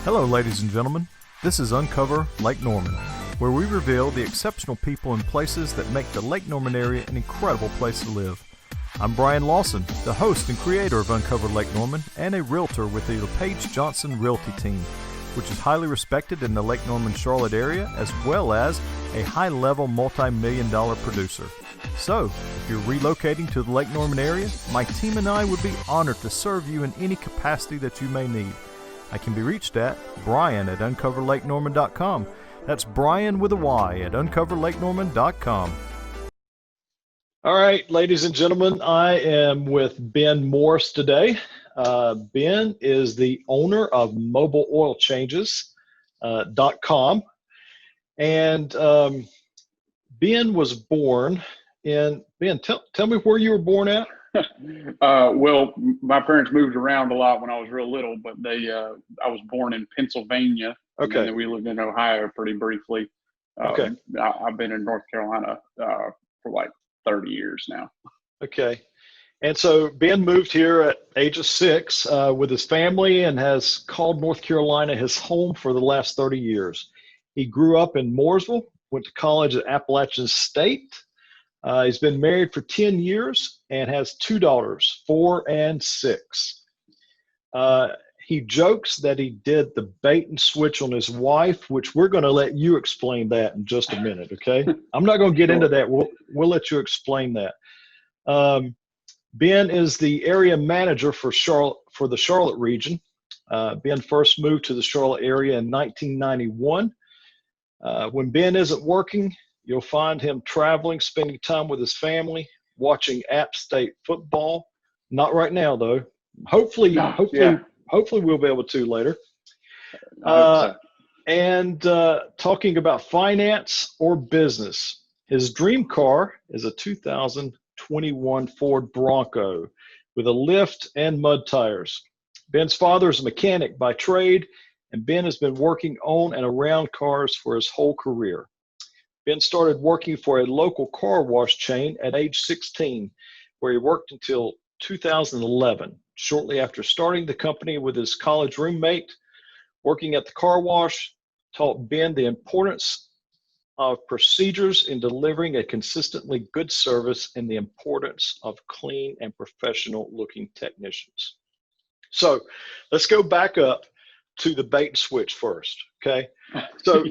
Hello, ladies and gentlemen. This is Uncover Lake Norman, where we reveal the exceptional people and places that make the Lake Norman area an incredible place to live. I'm Brian Lawson, the host and creator of Uncover Lake Norman and a realtor with the LePage Johnson Realty team, which is highly respected in the Lake Norman Charlotte area, as well as a high-level multi-million-dollar producer. So, if you're relocating to the Lake Norman area, my team and I would be honored to serve you in any capacity that you may need. I can be reached at brian@uncoverlakenorman.com. That's Brian with a Y at uncoverlakenorman.com. All right, ladies and gentlemen, I am with Ben Morris today. Ben is the owner of mobileoilchanges.com. And Ben was born in, Ben, tell me where you were born at. Well, my parents moved around a lot when I was real little, but I was born in Pennsylvania. Okay. And then we lived in Ohio pretty briefly. Okay. I've been in North Carolina for like 30 years now. Okay. And so Ben moved here at age of 6 with his family and has called North Carolina his home for the last 30 years. He grew up in Mooresville, went to college at Appalachian State. He's been married for 10 years and has 2 daughters, 4 and 6. He jokes that he did the bait and switch on his wife, which we're going to let you explain that in just a minute, okay? I'm not going to get into that. We'll let you explain that. Ben is the area manager for the Charlotte region. Ben first moved to the Charlotte area in 1991. When Ben isn't working, you'll find him traveling, spending time with his family, watching App State football. Not right now, though. Hopefully we'll be able to later. And talking about finance or business. His dream car is a 2021 Ford Bronco with a lift and mud tires. Ben's father is a mechanic by trade, and Ben has been working on and around cars for his whole career. Ben started working for a local car wash chain at age 16, where he worked until 2011. Shortly after starting the company with his college roommate, working at the car wash taught Ben the importance of procedures in delivering a consistently good service and the importance of clean and professional looking technicians. So let's go back up to the bait and switch first, okay? So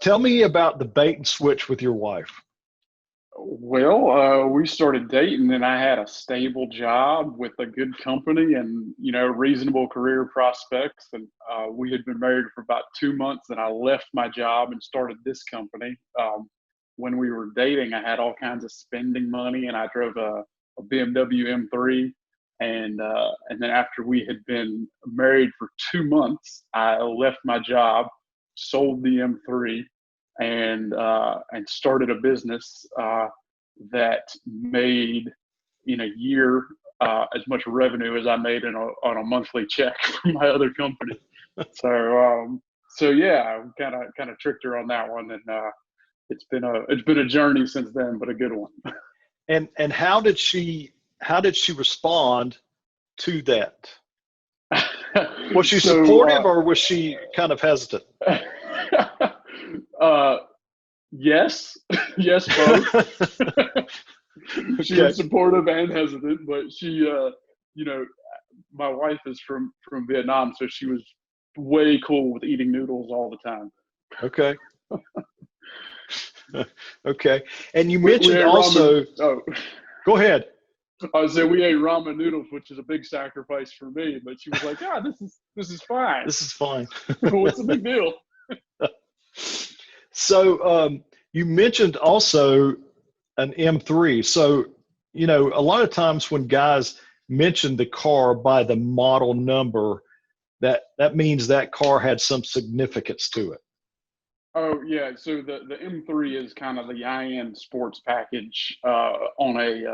tell me about the bait and switch with your wife. Well, we started dating and I had a stable job with a good company and, reasonable career prospects. And we had been married for about 2 months and I left my job and started this company. When we were dating, I had all kinds of spending money and I drove a BMW M3. And then after we had been married for 2 months, I left my job, sold the M3, and started a business that made in a year as much revenue as I made on a monthly check from my other company. So yeah, kind of tricked her on that one, and it's been a journey since then, but a good one. And how did she respond to that? Was she supportive or was she kind of hesitant? Yes, both. She was supportive and hesitant, but she, my wife is from Vietnam, so she was way cool with eating noodles all the time. Okay. Okay. And you mentioned also. Oh, go ahead. I was saying we ate ramen noodles, which is a big sacrifice for me. But she was like, "Yeah, this is fine. This is fine. What's the big deal?" So you mentioned also an M3. So a lot of times when guys mention the car by the model number, that means that car had some significance to it. Oh yeah, so the M3 is kind of the high-end sports package on a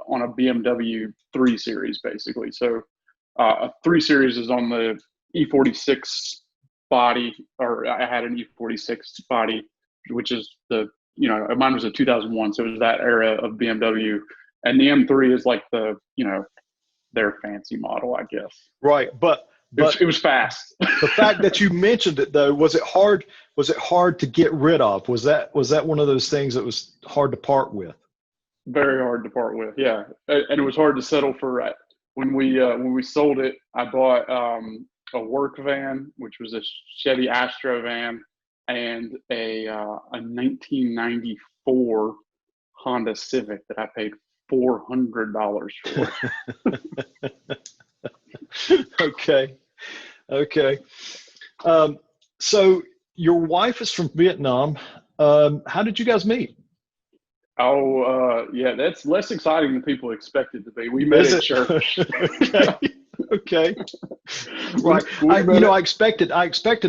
BMW 3 Series basically. So a 3 Series is on the E46 body, or I had an E46 body, which is mine was a 2001, so it was that era of BMW, and the M3 is like their fancy model, I guess. Right, but But it was fast. the fact that you mentioned it though, was it hard? Was it hard to get rid of? Was that one of those things that was hard to part with? Very hard to part with, yeah. And it was hard to settle for. When we sold it, I bought a work van, which was a Chevy Astro van, and a 1994 Honda Civic that I paid $400 for. Okay. Okay. So your wife is from Vietnam. How did you guys meet? Oh, yeah, that's less exciting than people expect it to be. We met Is at it? church. Okay. Okay. Right. I expected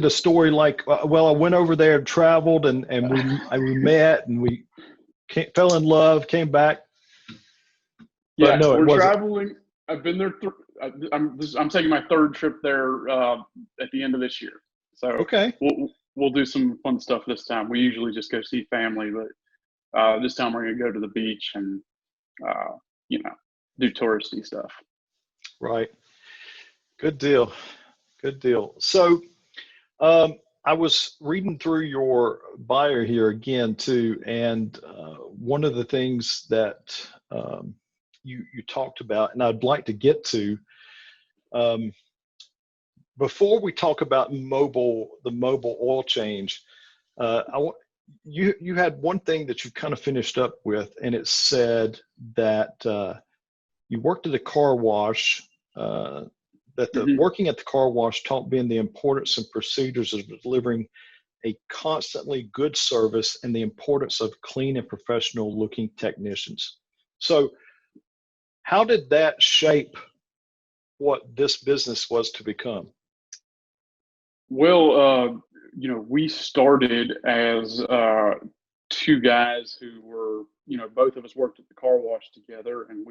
a story like, well, I went over there and traveled and we met and we fell in love, came back. But Yeah, no, it we're wasn't. traveling. I've been there. I'm taking my third trip there at the end of this year. So Okay. we'll do some fun stuff this time. We usually just go see family, but this time we're gonna go to the beach and you know, do touristy stuff. Right. Good deal. Good deal. So I was reading through your bio here again too, and one of the things that you talked about, and I'd like to get to before we talk about the mobile oil change. You had one thing that you kind of finished up with, and it said that you worked at a car wash. That the working at the car wash taught Ben the importance and procedures of delivering a constantly good service and the importance of clean and professional looking technicians. So how did that shape what this business was to become? Well, we started as two guys who were, both of us worked at the car wash together, and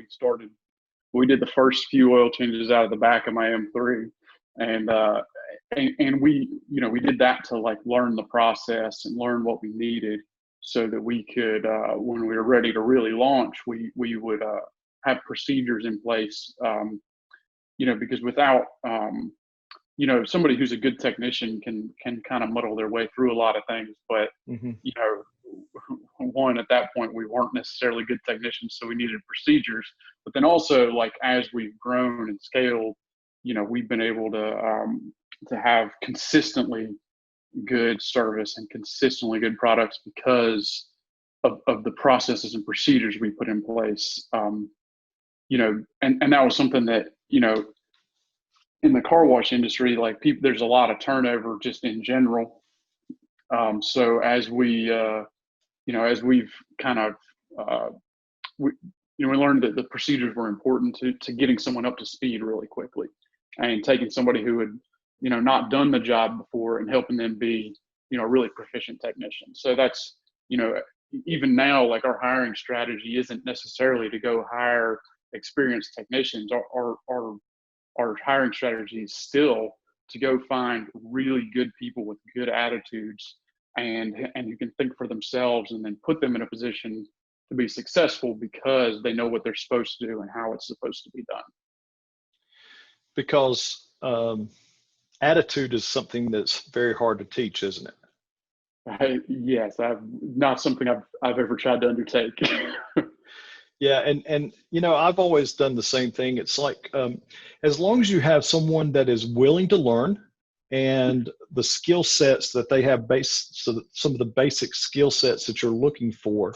we did the first few oil changes out of the back of my M3, and we did that to like learn the process and learn what we needed so that we could, when we were ready to really launch, we would have procedures in place, because without, somebody who's a good technician can kind of muddle their way through a lot of things, but Mm-hmm. One, at that point we weren't necessarily good technicians, so we needed procedures. But then also, like, as we've grown and scaled, we've been able to have consistently good service and consistently good products because of the processes and procedures we put in place. And that was something that, in the car wash industry, like, there's a lot of turnover just in general. So as we've kind of, we learned that the procedures were important to getting someone up to speed really quickly, and taking somebody who had, not done the job before and helping them be, a really proficient technician. So that's, even now, like, our hiring strategy isn't necessarily to go hire experienced technicians. Our hiring strategy is still to go find really good people with good attitudes and who can think for themselves, and then put them in a position to be successful because they know what they're supposed to do and how it's supposed to be done. Because attitude is something that's very hard to teach, isn't it? Yes, not something I've ever tried to undertake. Yeah, and I've always done the same thing. It's like, as long as you have someone that is willing to learn, and the skill sets that they have so some of the basic skill sets that you're looking for,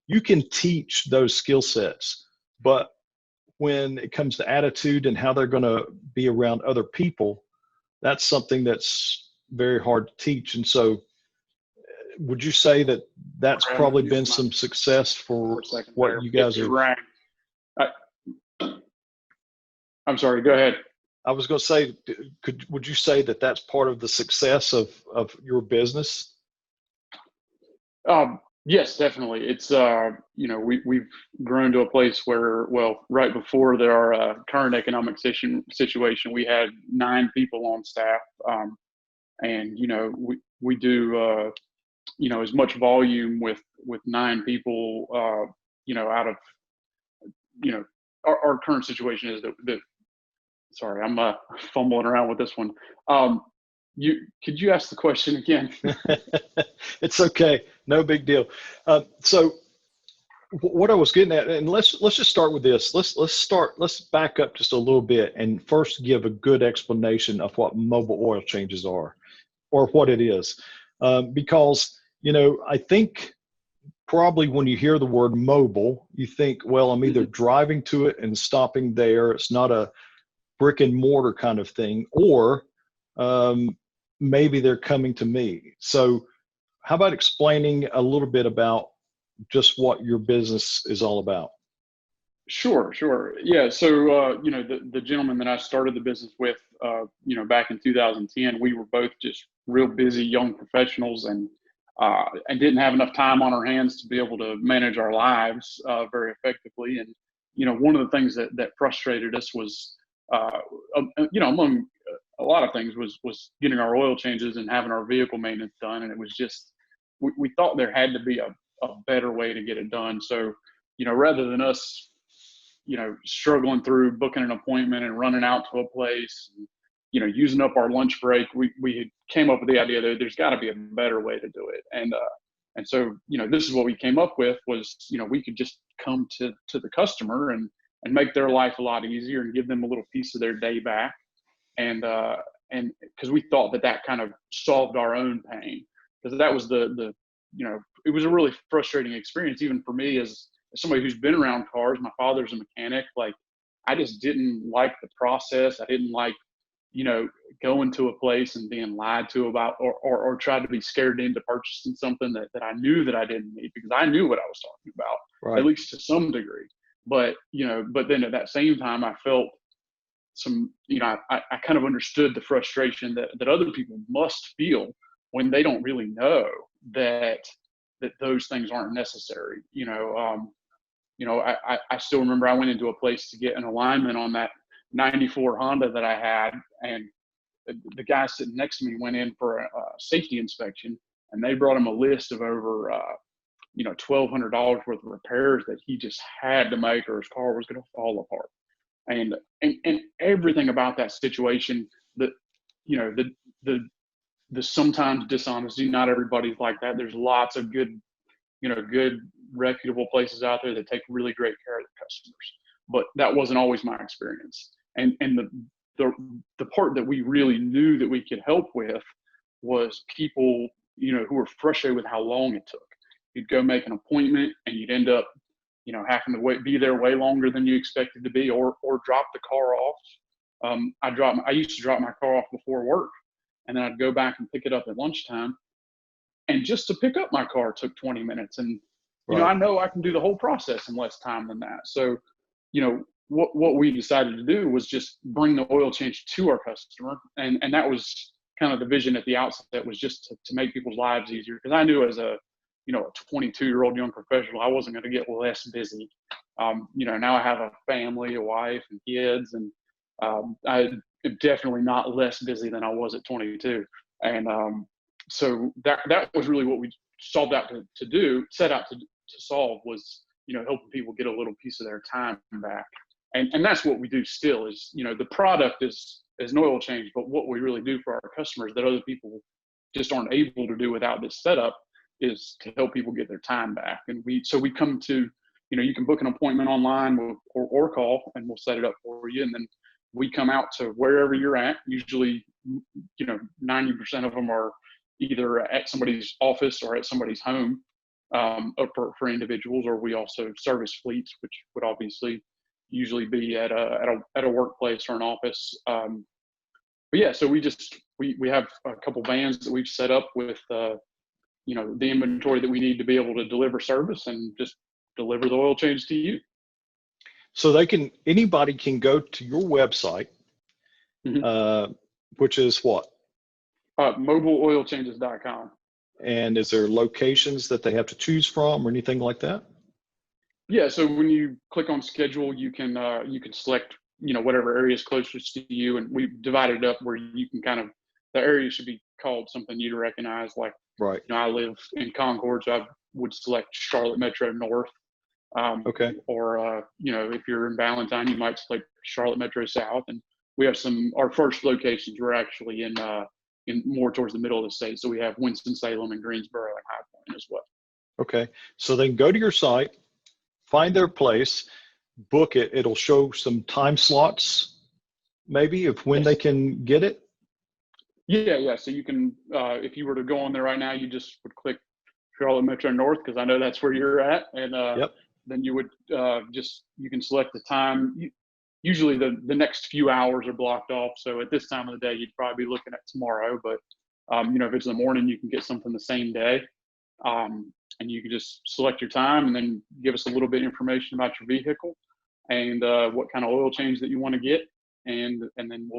you can teach those skill sets. But when it comes to attitude and how they're going to be around other people, that's something that's very hard to teach. And so would you say that that's probably been some success for what you guys are? I'm sorry, go ahead. I was going to say, would you say that that's part of the success of your business? Yes, definitely. It's, we've grown to a place where, well, right before our current economic situation, we had 9 people on staff. And, we do, as much volume with 9 people, out of, our current situation is that Sorry, I'm fumbling around with this one. Could you ask the question again? It's okay, no big deal. So what I was getting at, and let's just start with this. Let's back up just a little bit and first give a good explanation of what mobile oil changes are, or what it is, because I think probably when you hear the word mobile, you think, well, I'm either driving to it and stopping there. It's not a brick and mortar kind of thing, or maybe they're coming to me. So, how about explaining a little bit about just what your business is all about? Sure, sure. Yeah. So, the gentleman that I started the business with, back in 2010, we were both just real busy young professionals and didn't have enough time on our hands to be able to manage our lives very effectively. And, one of the things that frustrated us was, among a lot of things was getting our oil changes and having our vehicle maintenance done. And it was just, we thought there had to be a better way to get it done. So, rather than us struggling through booking an appointment and running out to a place, and, using up our lunch break, we came up with the idea that there's got to be a better way to do it. And so, this is what we came up with was, we could just come to the customer and make their life a lot easier and give them a little piece of their day back. And because we thought that kind of solved our own pain, because that was it was a really frustrating experience, even for me as somebody who's been around cars. My father's a mechanic. Like, I just didn't like the process. I didn't like, going to a place and being lied to about, or tried to be scared into purchasing something that I knew that I didn't need, because I knew what I was talking about, Right. at least to some degree. But, but then at that same time, I felt some, I kind of understood the frustration that other people must feel when they don't really know that those things aren't necessary. I still remember I went into a place to get an alignment on that 94 Honda that I had, and the guy sitting next to me went in for a safety inspection, and they brought him a list of over $1,200 worth of repairs that he just had to make, or his car was going to fall apart. And everything about that situation, the sometimes dishonesty. Not everybody's like that. There's lots of good reputable places out there that take really great care of their customers. But that wasn't always my experience. And the part that we really knew that we could help with was people, who were frustrated with how long it took. You'd go make an appointment and you'd end up, having to be there way longer than you expected to be, or drop the car off. I used to drop my car off before work, and then I'd go back and pick it up at lunchtime. And just to pick up my car took 20 minutes. And, Right. I know I can do the whole process in less time than that. So, what we decided to do was just bring the oil change to our customer. And that was kind of the vision at the outset, was just to make people's lives easier. Because I knew as a 22-year-old young professional, I wasn't going to get less busy. Now I have a family, a wife, and kids, and I am definitely not less busy than I was at 22. And so that was really what we set out to solve, was, helping people get a little piece of their time back. And that's what we do still, is, the product is an oil change, but what we really do for our customers that other people just aren't able to do without this setup is to help people get their time back. And we come to, you can book an appointment online or call, and we'll set it up for you. And then we come out to wherever you're at. Usually, 90% of them are either at somebody's office or at somebody's home, for individuals, or we also service fleets, which would obviously usually be at a workplace or an office. But yeah, so we have a couple vans that we've set up with, the inventory that we need to be able to deliver service and just deliver the oil change to you. So anybody can go to your website, which is what? Mobileoilchanges.com. And is there locations that they have to choose from or anything like that? Yeah. So when you click on schedule, you can select, whatever area is closest to you. And we've divided it up where you can the area should be called something you'd recognize. Like, right. I live in Concord, so I would select Charlotte Metro North. Okay. Or, if you're in Valentine, you might select Charlotte Metro South. And we have our first locations were actually in more towards the middle of the state. So we have Winston-Salem and Greensboro and High Point as well. Okay. So they can go to your site, find their place, book it. It'll show some time slots, maybe, of when they can get it. Yeah. So you can, if you were to go on there right now, you just would click Charlotte Metro North, because I know that's where you're at, and Yep. then you would you can select the time. Usually the next few hours are blocked off. So at this time of the day, you'd probably be looking at tomorrow. But if it's in the morning, you can get something the same day, and you can just select your time and then give us a little bit of information about your vehicle and what kind of oil change that you want to get, and then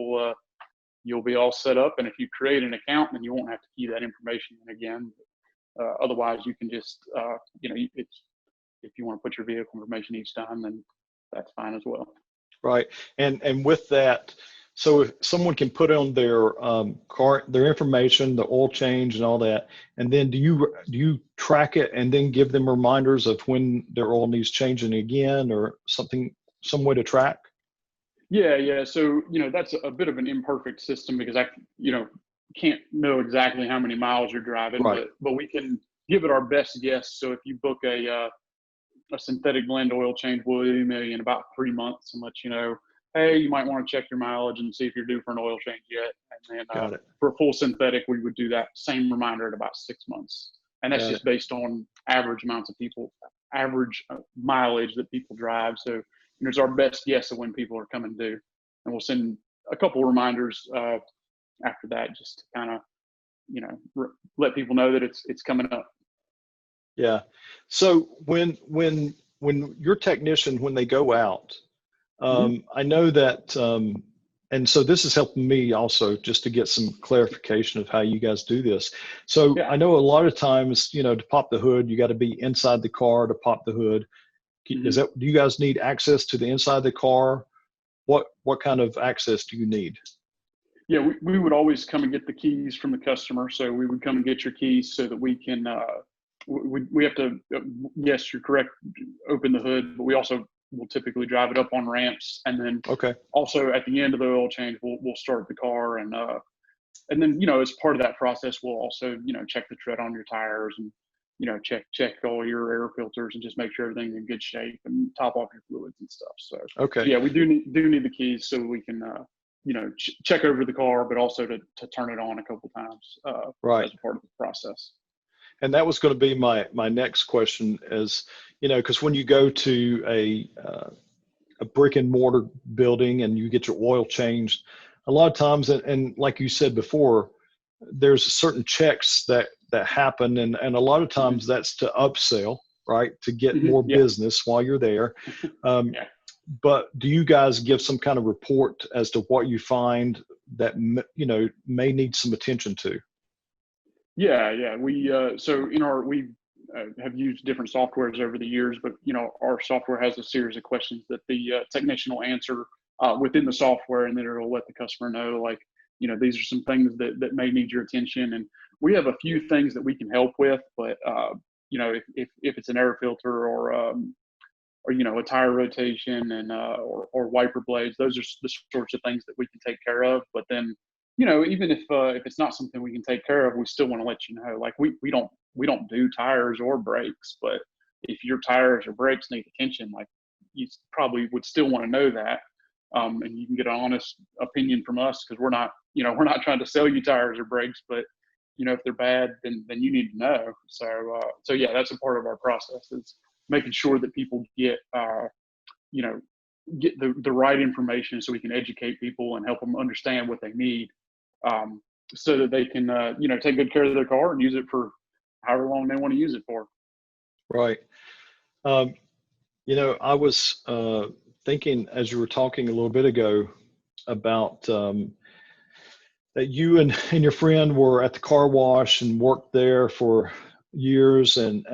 you'll be all set up. And if you create an account, then you won't have to key that information in again. Otherwise, you can just if you want to put your vehicle information each time, then that's fine as well. Right. And with that, so if someone can put on their car, their information, the oil change and all that, and then do you track it and then give them reminders of when their oil needs changing again, or some way to track? Yeah. So, that's a bit of an imperfect system, because I can't know exactly how many miles you're driving, Right. but we can give it our best guess. So if you book a synthetic blend oil change, we'll email you in about 3 months and let you know, hey, you might want to check your mileage and see if you're due for an oil change yet. And then Got it. for a full synthetic, we would do that same reminder at about 6 months. And that's just based on average mileage that people drive. So it's our best guess of when people are coming due. And we'll send a couple of reminders after that, just to kind of, let people know that it's coming up. Yeah. So when your technician, when they go out, I know that, and so this is helping me also just to get some clarification of how you guys do this. So Yeah. I know a lot of times, to pop the hood, you got to be inside the car to pop the hood. Do you guys need access to the inside of the car? What kind of access do you need? Yeah, we would always come and get the keys from the customer. So we would come and get your keys so that we can, we have to, yes, you're correct, open the hood, but we also will typically drive it up on ramps. And then also at the end of the oil change, we'll start the car. And then, as part of that process, we'll also, check the tread on your tires and, check all your air filters and just make sure everything's in good shape and top off your fluids and stuff. So, yeah, we do need the keys so we can, check over the car, but also to turn it on a couple times as a part of the process. And that was going to be my next question is, because when you go to a brick and mortar building and you get your oil changed, a lot of times, and like you said before, there's certain checks that happen, and a lot of times that's to upsell, right? To get more business while you're there. But do you guys give some kind of report as to what you find that, may need some attention to? Yeah. We have used different softwares over the years, but our software has a series of questions that the technician will answer within the software, and then it'll let the customer know, like, these are some things that may need your attention. And we have a few things that we can help with, but if it's an air filter or a tire rotation and or wiper blades, those are the sorts of things that we can take care of. But then, even if it's not something we can take care of, we still want to let you know. Like we don't do tires or brakes, but if your tires or brakes need attention, like, you probably would still want to know that, and you can get an honest opinion from us, because we're not trying to sell you tires or brakes, but if they're bad, then you need to know. So yeah, that's a part of our process, is making sure that people get the right information, so we can educate people and help them understand what they need, so that they can take good care of their car and use it for however long they want to use it for. Right. I was thinking, as you were talking a little bit ago, about that you and your friend were at the car wash and worked there for years, and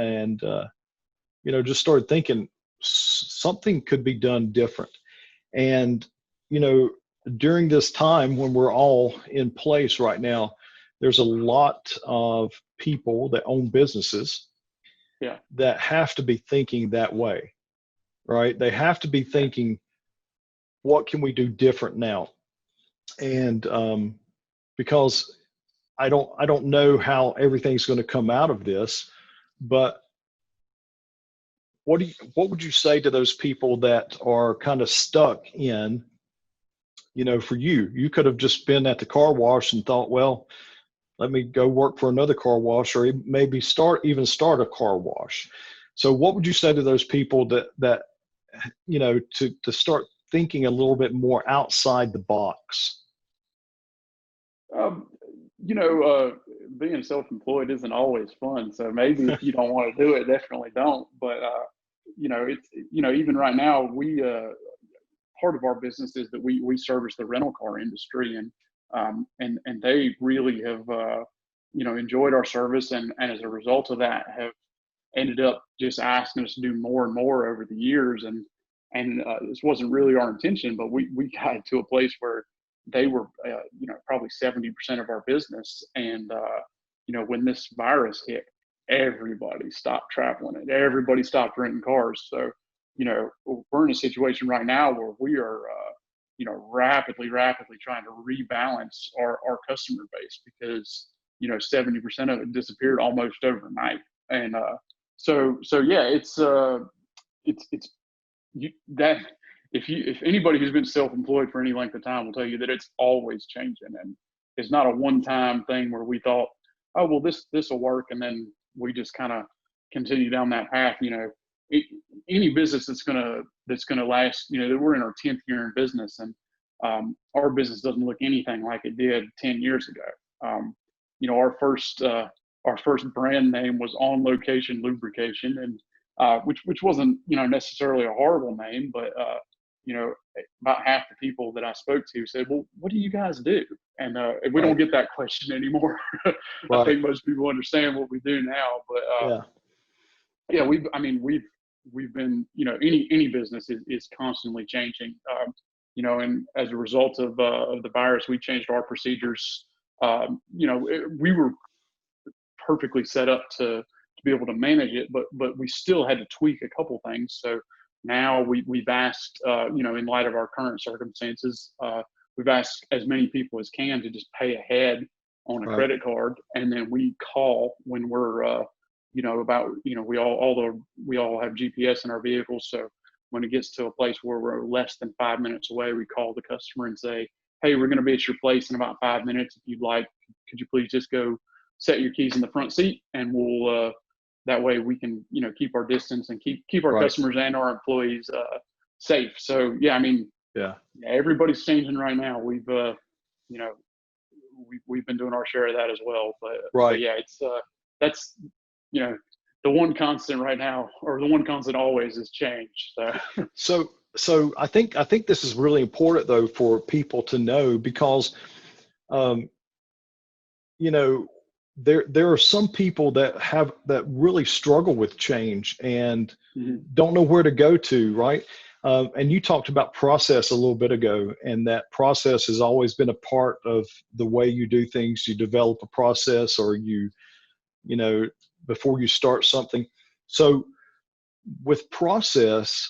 just started thinking something could be done different. And during this time when we're all in place right now, there's a lot of people that own businesses that have to be thinking that way, right? They have to be thinking, what can we do different now? And because I don't know how everything's going to come out of this, but what would you say to those people that are kind of stuck in, for you could have just been at the car wash and thought, well, let me go work for another car wash, or maybe start a car wash. So what would you say to those people that to start thinking a little bit more outside the box? Um, you know, being self-employed isn't always fun. So maybe if you don't want to do it, definitely don't. But it's even right now, we part of our business is that we service the rental car industry, and they really have enjoyed our service, and as a result of that have ended up just asking us to do more and more over the years. And this wasn't really our intention, but we got to a place where they were probably 70% of our business. And when this virus hit, everybody stopped traveling and everybody stopped renting cars. So we're in a situation right now where we are rapidly trying to rebalance our customer base, because 70% of it disappeared almost overnight. And so yeah, it's that if anybody who's been self-employed for any length of time will tell you that it's always changing, and it's not a one-time thing where we thought, oh well, this will work, and then we just kind of continue down that path. Any business that's gonna last, we're in our 10th year in business, and our business doesn't look anything like it did 10 years ago. Our first brand name was On Location Lubrication, and which wasn't necessarily a horrible name, but about half the people that I spoke to said, "Well, what do you guys do?" And we don't Right. get that question anymore. I Right. think most people understand what we do now, but Yeah. yeah, we've been, any business is constantly changing. And as a result of the virus, we changed our procedures. We were perfectly set up to be able to manage it, but we still had to tweak a couple things. So now we've asked, in light of our current circumstances, we've asked as many people as can to just pay ahead on a Right. credit card, and then we call when we're we all have GPS in our vehicles. So when it gets to a place where we're less than 5 minutes away, we call the customer and say, "Hey, we're going to be at your place in about 5 minutes. If you'd like, could you please just go set your keys in the front seat, and we'll that way we can keep our distance and keep our Right. customers and our employees safe." So yeah, I mean, Yeah. yeah, everybody's changing right now. You know we've been doing our share of that as well. But Right. yeah, it's that's you know the one constant right now, or the one constant always, is change. So So I think this is really important though for people to know, because um, you know there are some people that really struggle with change and mhm. don't know where to go to, right? And you talked about process a little bit ago, and that process has always been a part of the way you do things. You develop a process, or you know before you start something. So with process,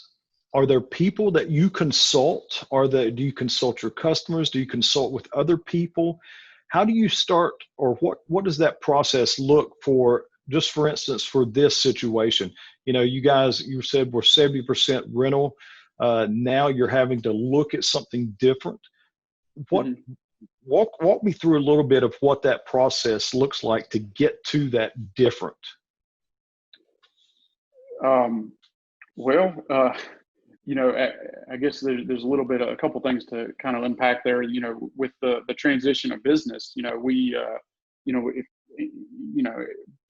are there people that you consult? Do you consult your customers? Do you consult with other people? How do you start, or what does that process look for? Just for instance, for this situation, you said we're 70% rental. Now you're having to look at something different. What Mhm. walk me through a little bit of what that process looks like to get to that different. um, well, I guess there's a little bit, a couple things to kind of unpack there. With the transition of business, if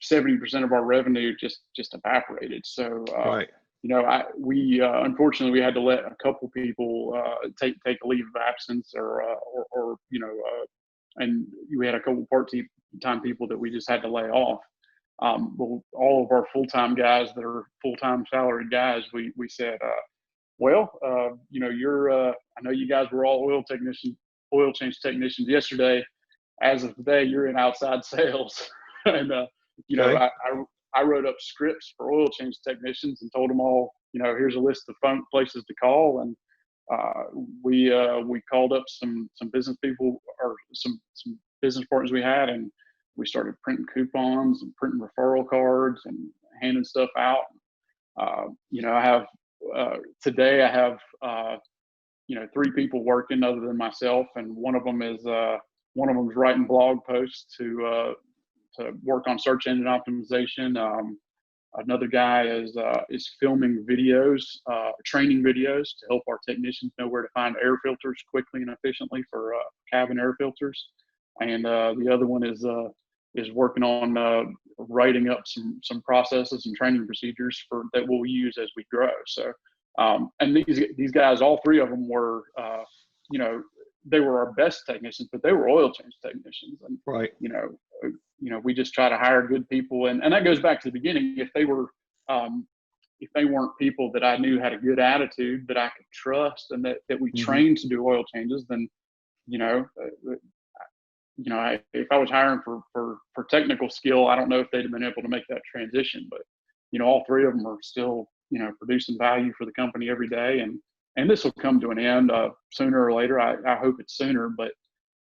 70% of our revenue just evaporated. So Right. we unfortunately we had to let a couple people take a leave of absence, or and we had a couple part-time people that we just had to lay off. But all of our full-time guys that are full-time salaried guys, we said, well, you're I know you guys were all oil change technicians yesterday. As of today, you're in outside sales. And you know, Okay. I, I I wrote up scripts for oil change technicians and told them all, here's a list of phone places to call, and we called up some business people or some business partners we had, and we started printing coupons and printing referral cards and handing stuff out. I have today I have 3 people working other than myself, and one of them is writing blog posts to work on search engine optimization. Another guy is filming videos, training videos to help our technicians know where to find air filters quickly and efficiently for cabin air filters. And the other one is working on writing up some processes and training procedures that we'll use as we grow. So, and these guys, all 3 of them were, they were our best technicians, but they were oil change technicians. And right. We just try to hire good people, and that goes back to the beginning. If they weren't people that I knew had a good attitude, that I could trust, and that we trained to do oil changes, then if I was hiring for technical skill, I don't know if they'd have been able to make that transition. But all 3 of them are still producing value for the company every day, and this will come to an end sooner or later. I hope it's sooner, but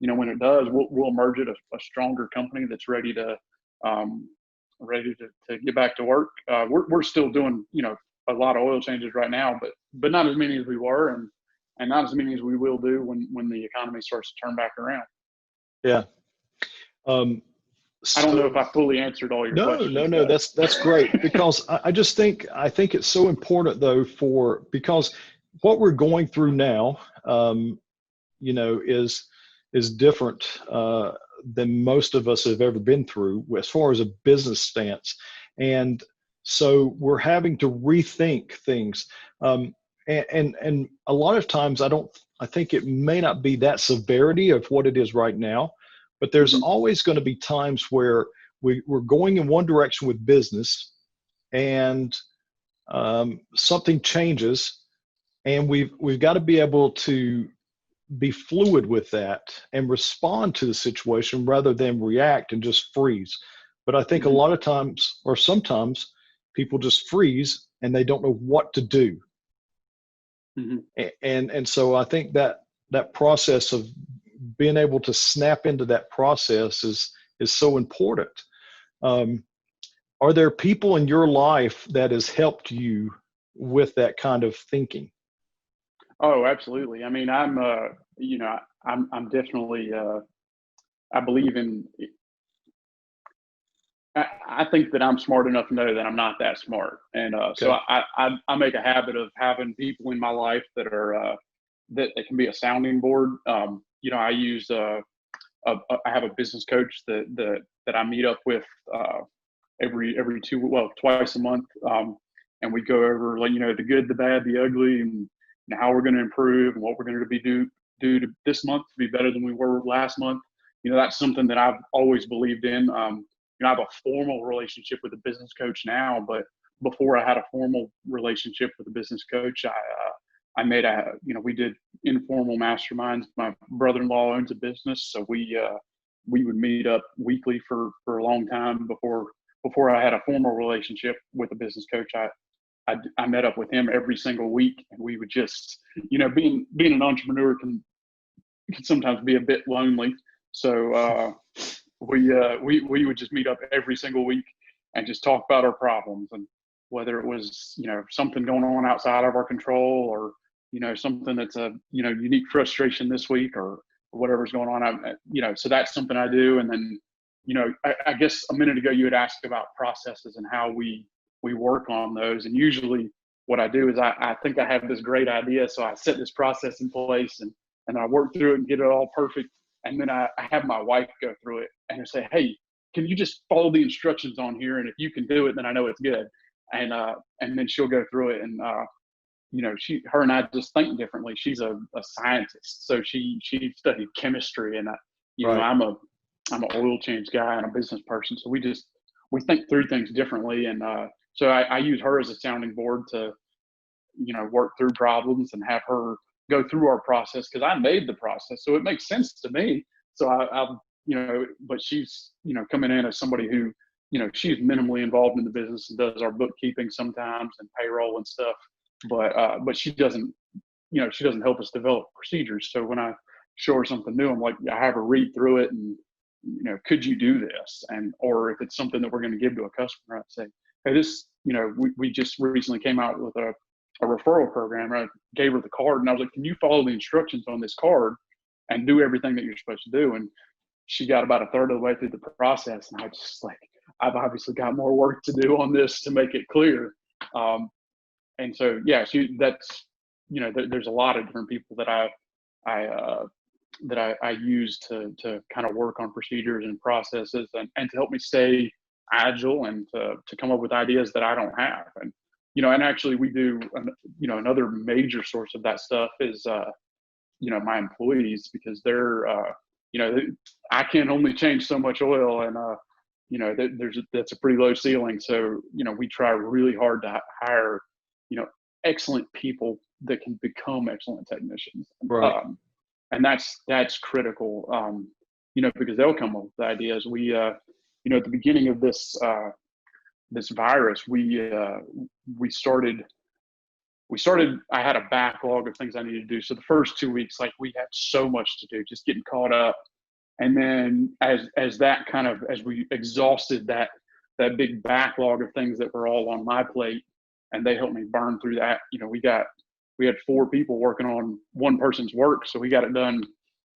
when it does, we'll emerge at a stronger company that's ready to get back to work. We're still doing a lot of oil changes right now, but not as many as we were, and not as many as we will do when the economy starts to turn back around. Yeah. I don't know if I fully answered all your questions. No, that's great, because I think it's so important though, because what we're going through now, is different than most of us have ever been through as far as a business stance. And so we're having to rethink things. And a lot of times I think it may not be that severity of what it is right now, but there's always going to be times where we're going in one direction with business, and something changes, and we've got to be able to be fluid with that and respond to the situation rather than react and just freeze. But I think a lot of times, or sometimes, people just freeze and they don't know what to do. And so I think that process of being able to snap into that process is so important. Are there people in your life that has helped you with that kind of thinking? Oh, absolutely. I mean, I'm definitely, I believe in, I think that I'm smart enough to know that I'm not that smart. And so I make a habit of having people in my life that are, that can be a sounding board. I use, I have a business coach that I meet up with twice a month. And we go over, the good, the bad, the ugly, and how we're going to improve and what we're going to do to this month to be better than we were last month. That's something that I've always believed in. I have a formal relationship with a business coach now, but before I had a formal relationship with a business coach, I made we did informal masterminds. My brother-in-law owns a business, so we would meet up weekly for a long time before I had a formal relationship with a business coach. I met up with him every single week, and we would just, being an entrepreneur can sometimes be a bit lonely. So we would just meet up every single week and just talk about our problems, and whether it was, something going on outside of our control, or, something that's a, unique frustration this week, or whatever's going on. So that's something I do. And then, I guess a minute ago you had asked about processes and how we work on those. And usually what I do is I think I have this great idea. So I set this process in place, and I work through it and get it all perfect. And then I have my wife go through it and say, hey, can you just follow the instructions on here? And if you can do it, then I know it's good. And then she'll go through it. And, her and I just think differently. She's a scientist. So she studied chemistry, and Right. I'm an oil change guy and a business person. So we think through things differently. And so I use her as a sounding board to, work through problems and have her go through our process, because I made the process. So it makes sense to me. So but she's, coming in as somebody who, she's minimally involved in the business and does our bookkeeping sometimes and payroll and stuff. But she doesn't she doesn't help us develop procedures. So when I show her something new, I'm like, I have her read through it and, could you do this? And, or if it's something that we're going to give to a customer, I'd say, hey, this, we just recently came out with a referral program. I gave her the card and I was like, can you follow the instructions on this card and do everything that you're supposed to do? And she got about a third of the way through the process. And I just like, I've obviously got more work to do on this to make it clear. And so, yeah, that's, there's a lot of different people that I use to kind of work on procedures and processes and to help me stay agile and to come up with ideas that I don't have. And, and actually we do, another major source of that stuff is, my employees, because they're, I can only change so much oil and, that's a pretty low ceiling. So, we try really hard to hire, excellent people that can become excellent technicians. Right. And that's critical, because they'll come up with ideas. We, at the beginning of this virus, we started, I had a backlog of things I needed to do. So the first 2 weeks, like we had so much to do, just getting caught up. And then as we exhausted that big backlog of things that were all on my plate, and they helped me burn through that, we had 4 people working on one person's work. So we got it done,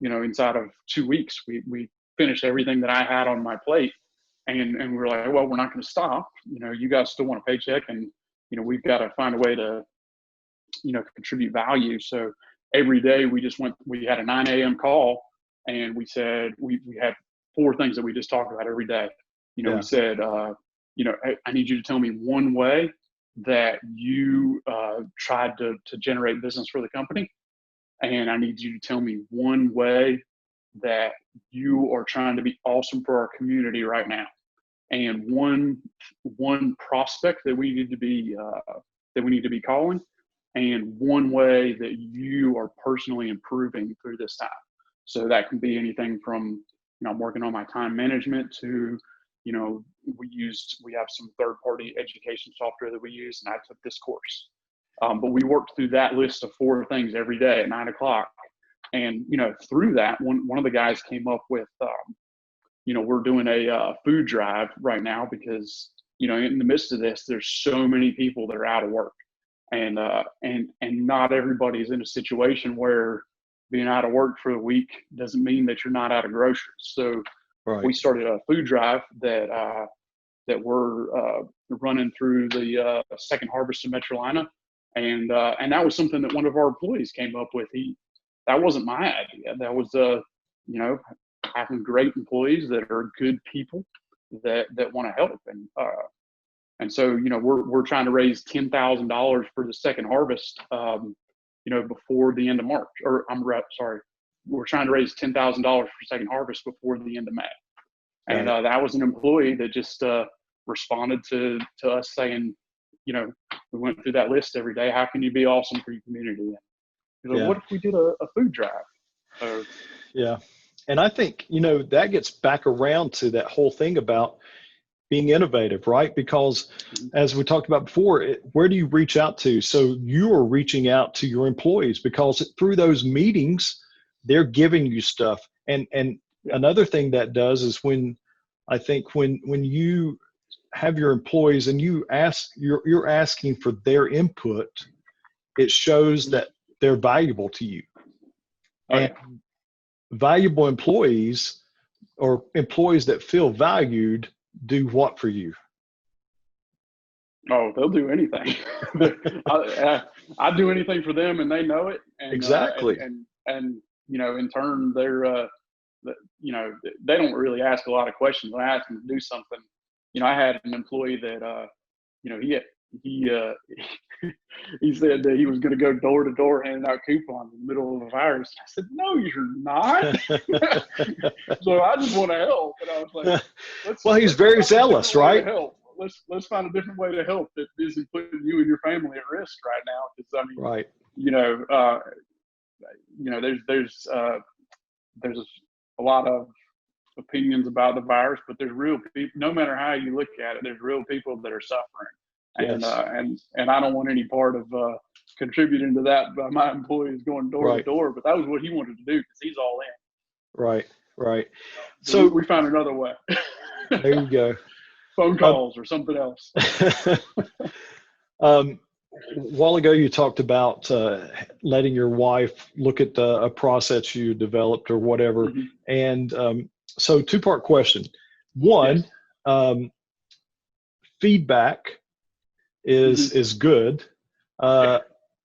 inside of 2 weeks. We finished everything that I had on my plate. And we were like, well, we're not going to stop. You guys still want a paycheck, and, we've got to find a way to, contribute value. So every day we had a 9 a.m. call, and we said, we had 4 things that we just talked about every day. We said, hey, I need you to tell me one way that you tried to generate business for the company. And I need you to tell me one way that you are trying to be awesome for our community right now. And one prospect that we need to be calling, and one way that you are personally improving through this time. So that can be anything from, I'm working on my time management to, we have some third-party education software that we use, and I took this course. But we worked through that list of 4 things every day at 9 o'clock. And, through that, one of the guys came up with, we're doing a food drive right now because, in the midst of this, there's so many people that are out of work. And not everybody's in a situation where being out of work for a week doesn't mean that you're not out of groceries. So we started a food drive that we're running through the second harvest of Metrolina. And that was something that one of our employees came up with. That wasn't my idea. That was, having great employees that are good people that want to help. And so, we're trying to raise $10,000 for the second harvest, before the end of March, we're trying to raise $10,000 for second harvest before the end of May. And that was an employee that just responded to us saying, we went through that list every day. How can you be awesome for your community? And what if we did a food drive? Yeah. And I think, that gets back around to that whole thing about being innovative, right? Because as we talked about before, where do you reach out to? So you are reaching out to your employees because through those meetings, they're giving you stuff. And another thing that does is when you have your employees and you're asking for their input, it shows that they're valuable to you. And valuable employees or employees that feel valued do what for you? Oh, they'll do anything. I do anything for them, and they know it. And, exactly. And in turn, they're they don't really ask a lot of questions. When I ask them to do something, I had an employee that he said that he was going to go door to door handing out coupons in the middle of a virus. I said, no, you're not. So I just want to help. And I was like, he's very zealous, right? Help. Let's find a different way to help that isn't putting you and your family at risk right now. Because right. There's a lot of opinions about the virus, but there's real people. No matter how you look at it, there's real people that are suffering. And yes. And I don't want any part of contributing to that by my employees going door to Right. door, but that was what he wanted to do because he's all in. Right. Right. So we, So we found another way. there you go. Phone calls or something else. A while ago, you talked about letting your wife look at a process you developed or whatever. Mhm. And so, two-part question. One, Yes. feedback Mhm. is good. Yeah.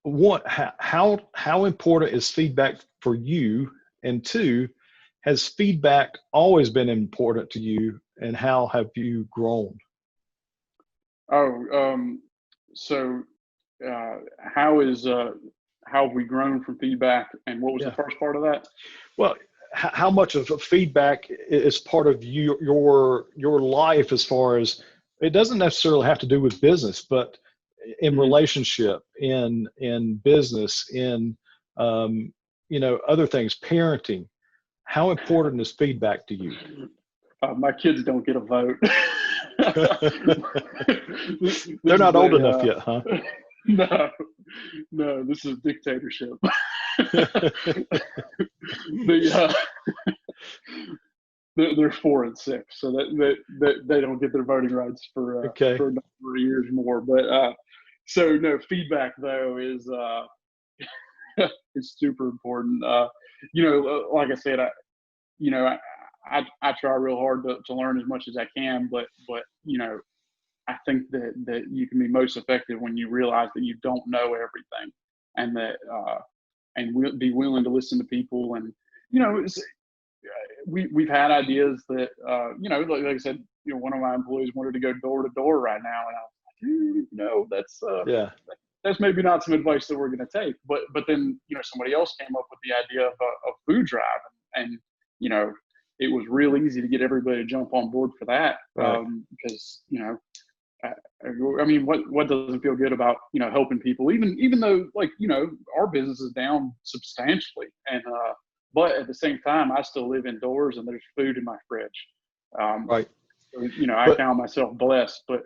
One, how important is feedback for you? And two, has feedback always been important to you, and how have you grown? Oh, so uh, how is how have we grown from feedback? And what was the Yeah. first part of that? Well, how much of feedback is part of your life, as far as it doesn't necessarily have to do with business, but in Mhm. relationship, in business, in other things, parenting. How important is feedback to you? My kids don't get a vote. They're This is not old a enough yet, huh? no, no. This is dictatorship. the they're 4 and 6, so that they don't get their voting rights Okay. for a number of years more. But so no, feedback though is is super important. Like I said, you know, I try real hard to learn as much as I can, but I think that you can be most effective when you realize that you don't know everything, and that be willing to listen to people. And it's, we've had ideas that like I said, one of my employees wanted to go door to door right now, and I was like, Yeah. that's maybe not some advice that we're going to take. But then somebody else came up with the idea of a food drive, and you know it was real easy to get everybody to jump on board for that, Right. because I, I mean, what doesn't feel good about helping people, even though, like, our business is down substantially, and but at the same time I still live indoors and there's food in my fridge. um, Right. so, I But count myself blessed. But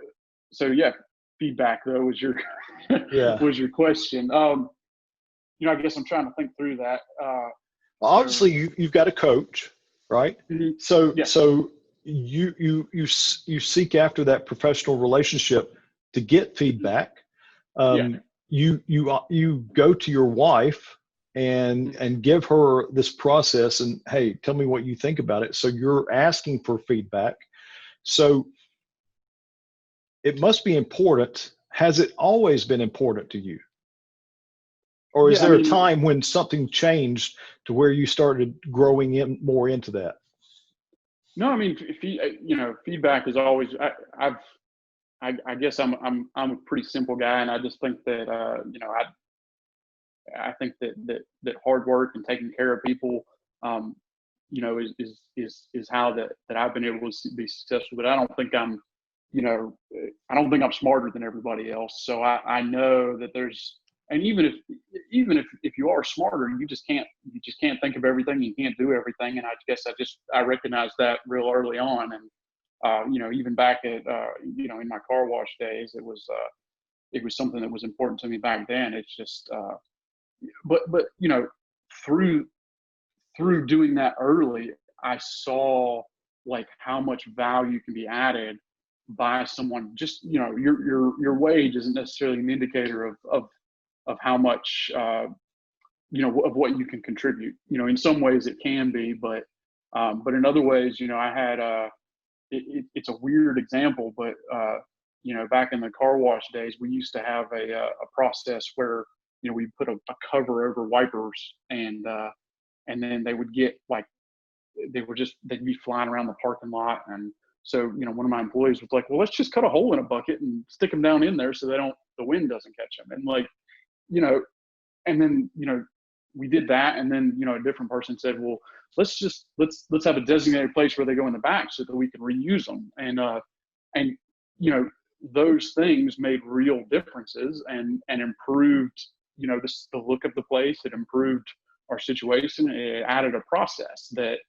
so yeah, feedback though was your yeah, was your question. I guess I'm trying to think through that. So obviously you've got a coach, right? mhm, So yes, so you seek after that professional relationship to get mhm, feedback. yeah, You go to your wife and mhm, give her this process, and hey, tell me what you think about it. So you're asking for feedback. So it must be important. Has it always been important to you? Or is yeah. I there a mean, time when something changed to where you started growing in more into that? no, I mean, feedback is always. I guess I'm a pretty simple guy, and I just think that I think that hard work and taking care of people, um, is how that I've been able to be successful. But I don't think I don't think I'm smarter than everybody else. So I know that there's, and even if you are smarter, you just can't think of everything. You can't do everything. And I guess I recognized that real early on. And even back at in my car wash days, it was something that was important to me back then. It's just but through through doing that early, I saw like how much value can be added by someone. Just your wage isn't necessarily an indicator of how much of what you can contribute. In some ways it can be, but in other ways, I had it's a weird example, but back in the car wash days, we used to have a process where we put a cover over wipers, and then they would get like they'd be flying around the parking lot. And so one of my employees was like, well, let's just cut a hole in a bucket and stick them down in there so the wind doesn't catch them. And like you know and then we did that. And then a different person said, well, let's have a designated place where they go in the back so that we can reuse them. And those things made real differences, and improved the look of the place. It improved our situation. It added a process that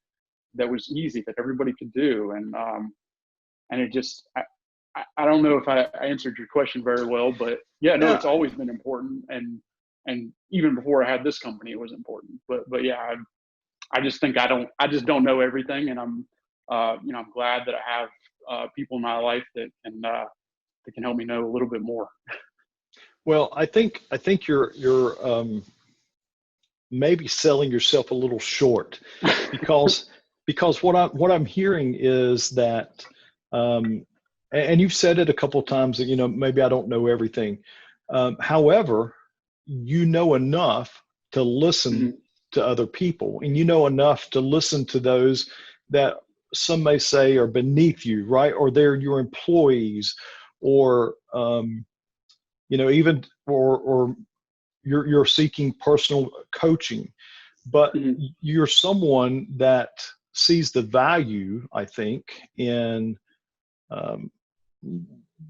was easy, that everybody could do. And it just I don't know if I answered your question very well, but yeah, no, Yeah, it's always been important. And and even before I had this company, it was important. But yeah, I just think I just don't know everything, and I'm glad that I have people in my life that can help me know a little bit more. Well, I think you're maybe selling yourself a little short, because what I'm hearing is that, and you've said it a couple of times that, maybe I don't know everything. However, you know enough to listen Mhm. to other people, and you know enough to listen to those that some may say are beneath you, right? Or they're your employees, or even or you're seeking personal coaching, but Mhm. you're someone that sees the value, I think, in um,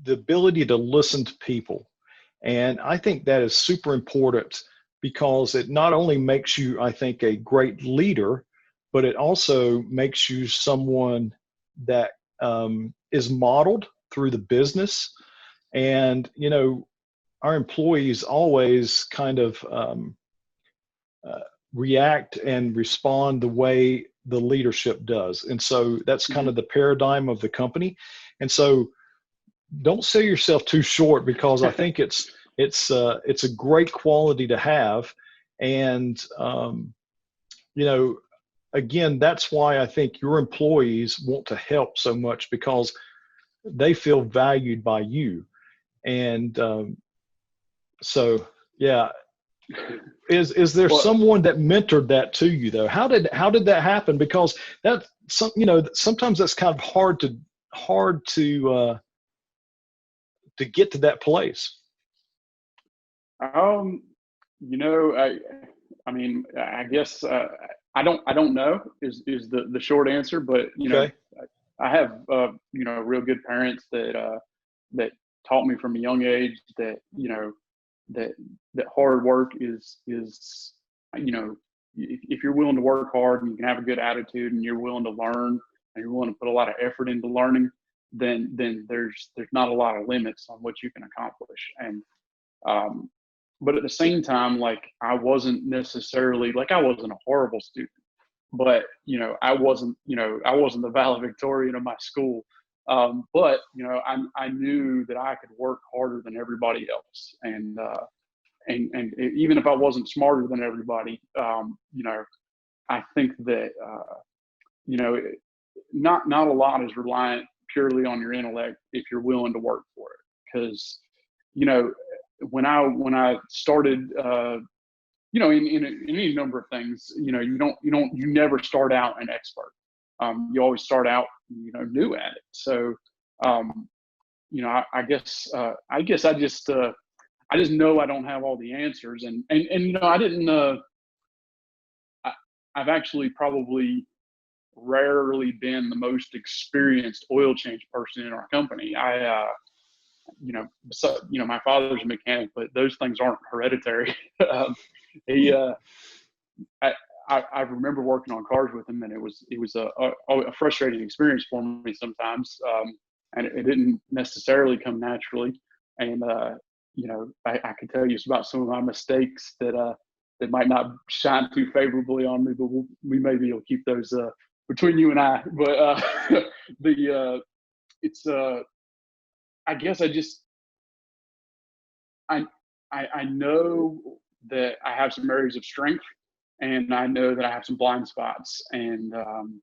the ability to listen to people. And I think that is super important, because it not only makes you, I think, a great leader, but it also makes you someone that is modeled through the business. And, our employees always kind of uh, react and respond the way the leadership does. And so that's kind of Mhm. the paradigm of the company. And so don't sell yourself too short, because I think it's a great quality to have. And you know, again, that's why I think your employees want to help so much, because they feel valued by you. And so, yeah. Is there Well, someone that mentored that to you, though? How did that happen? Because sometimes that's kind of hard to get to that place. um, you know, I mean, I guess I don't know is the short answer, but Okay. I have real good parents that taught me from a young age that that hard work is you know if you're willing to work hard and you can have a good attitude and you're willing to learn and you're willing to put a lot of effort into learning, then there's not a lot of limits on what you can accomplish. And um, but at the same time, like I wasn't a horrible student, but I wasn't the valedictorian of my school. But I knew that I could work harder than everybody else, and even if I wasn't smarter than everybody, I think that you know not a lot is reliant purely on your intellect if you're willing to work for it. Because you know when I started in any number of things, you never start out an expert. You always start out new at it. So um, I guess I just know I don't have all the answers. And I didn't I, I've actually probably rarely been the most experienced oil change person in our company. My father's a mechanic, but those things aren't hereditary. um, he I, I remember working on cars with him, and it was a frustrating experience for me sometimes, and it didn't necessarily come naturally. And I could tell you about some of my mistakes that might not shine too favorably on me, but we maybe will keep those between you and I. But the it's I guess I I know that I have some areas of strength, and I know that I have some blind spots, and I'm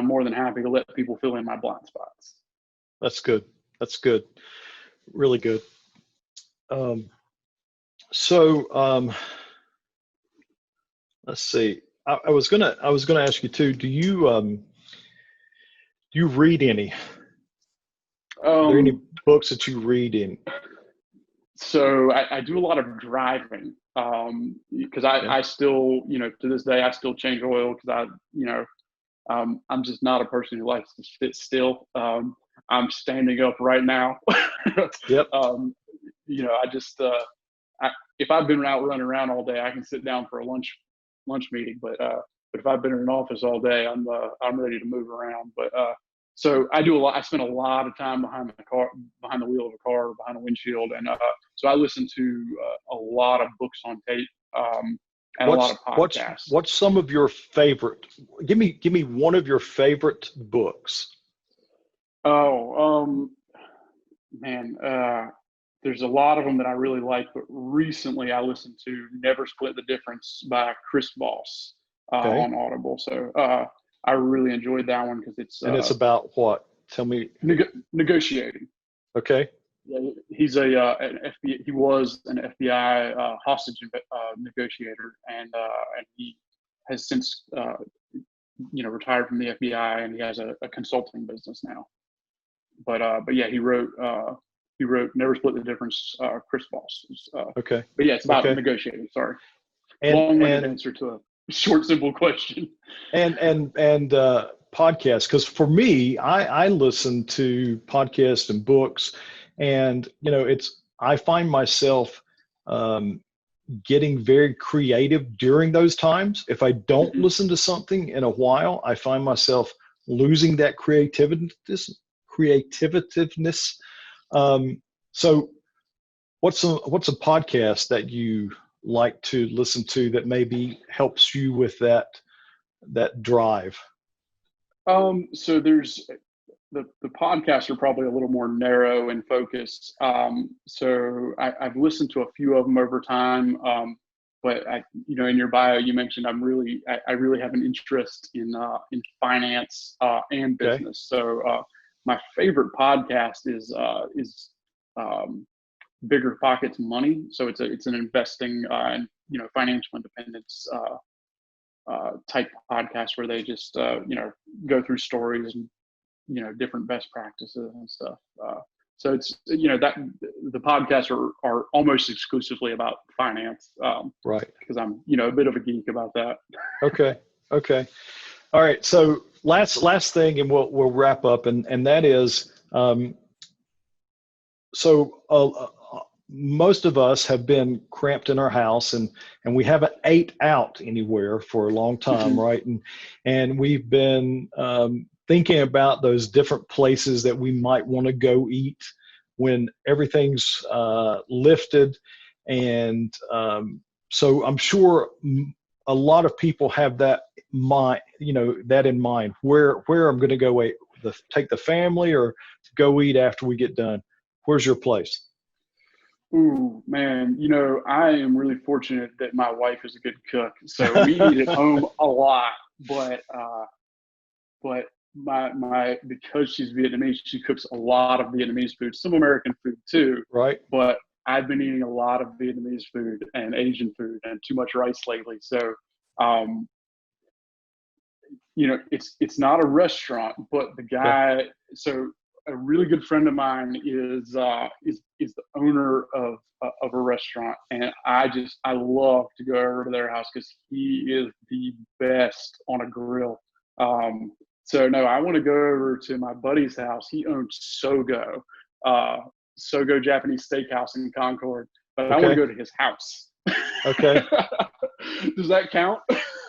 more than happy to let people fill in my blind spots. That's good. That's good. Really good. Um, so let's see. I was gonna ask you too. Do you read any? Are there any Um, books that you read in? so I do a lot of driving because Okay. I still, to this day, I still change oil because I'm just not a person who likes to sit still. I'm standing up right now. Yep. um, I just if I've been out running around all day, I can sit down for a lunch meeting. But if I've been in an office all day, I'm ready to move around. But So I do a lot. I spend a lot of time behind the wheel of a car, behind a windshield, and so I listen to a lot of books on tape, and a lot of podcasts. What's some of your favorite? Give me one of your favorite books. Oh, man, there's a lot of them that I really like, but recently I listened to Never Split the Difference by Chris Voss on Audible. So I really enjoyed that one because it's about what? Tell me. Negotiating. Okay. Yeah, he's an FBI. He was an FBI hostage negotiator, and he has since retired from the FBI, and he has a consulting business now. But yeah, he wrote Never Split the Difference. Chris Voss. Okay. But yeah, it's about negotiating. Sorry, long-winded answer to a short, simple question. And podcasts, because for me, I listen to podcasts and books, and I find myself getting very creative during those times. If I don't listen to something in a while, I find myself losing that creativitiveness. So what's a podcast that you like to listen to that maybe helps you with that drive? So there's the podcasts are probably a little more narrow in focus. So I've listened to a few of them over time. But in your bio, you mentioned I really have an interest in finance and business. So my favorite podcast is Bigger Pockets Money. So it's an investing and financial independence type podcast where they just go through stories and different best practices and stuff. So it's that the podcasts are almost exclusively about finance, right? Because I'm a bit of a geek about that. Okay. All right. So last thing, and we'll wrap up, and that is most of us have been cramped in our house, and we haven't ate out anywhere for a long time, right? And we've been thinking about those different places that we might want to go eat when everything's lifted. And so I'm sure a lot of people have that in mind, where I'm going to go eat, take the family or go eat after we get done. Where's your place? Ooh, man, I am really fortunate that my wife is a good cook. So we eat at home a lot, but because she's Vietnamese, she cooks a lot of Vietnamese food, some American food too. Right. But I've been eating a lot of Vietnamese food and Asian food and too much rice lately. So, it's not a restaurant, but the guy, so a really good friend of mine is the owner of a restaurant, and I love to go over to their house because he is the best on a grill. So no, I want to go over to my buddy's house. He owns Sogo Japanese Steakhouse in Concord, but I want to go to his house. Okay. Does that count?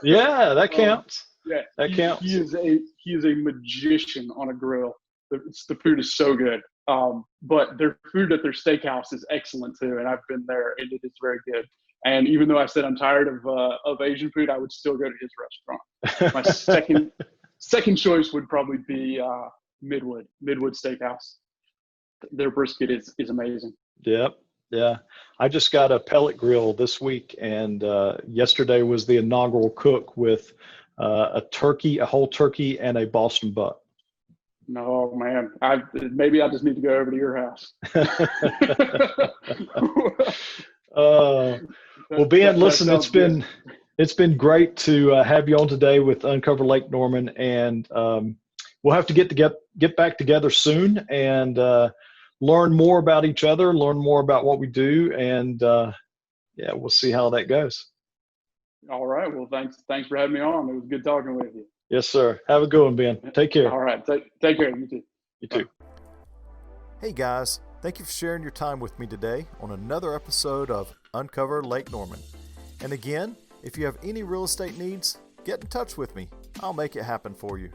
Yeah, that counts. Yeah, that counts. He is a magician on a grill. The food is so good. But their food at their steakhouse is excellent too, and I've been there, and it is very good. And even though I said I'm tired of Asian food, I would still go to his restaurant. My second choice would probably be Midwood Steakhouse. Their brisket is amazing. Yep. Yeah. I just got a pellet grill this week, and yesterday was the inaugural cook with a whole turkey and a Boston buck. No, man. Maybe I just need to go over to your house. Well, Ben, listen, it's been great to have you on today with Uncover Lake Norman, and we'll have to get back together soon and learn more about each other, learn more about what we do, and we'll see how that goes. All right. Well, thanks for having me on. It was good talking with you. Yes, sir. Have a good one, Ben. Take care. All right. Take care. You too. You too. Hey, guys. Thank you for sharing your time with me today on another episode of Uncover Lake Norman. And again, if you have any real estate needs, get in touch with me. I'll make it happen for you.